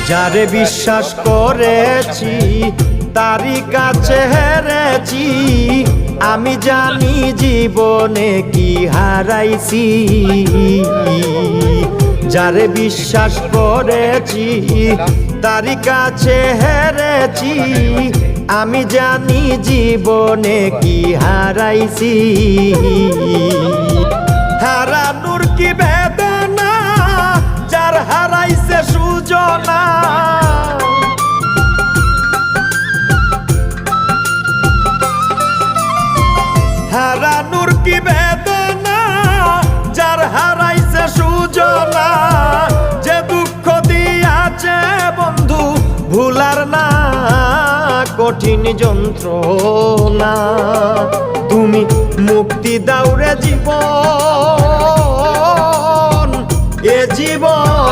যারে বিশ্বাস করেছি তারই কাছে হেরেছি, আমি জানি জীবনে কি হারাইছি। যারে বিশ্বাস করেছি তারই কাছে হেরেছি, আমি জানি জীবনে কি হারাইছি। হারানোর কি বেদনা, যার হারাইছে সুজনা। হারানোর কি বেদনা, যার হারাইছে সুজনা। যে দুঃখ দিয়াছে বন্ধু ভুলার না কঠিন যন্ত্রণা। তুমি মুক্তি দাও রে জীবন, এ জীবন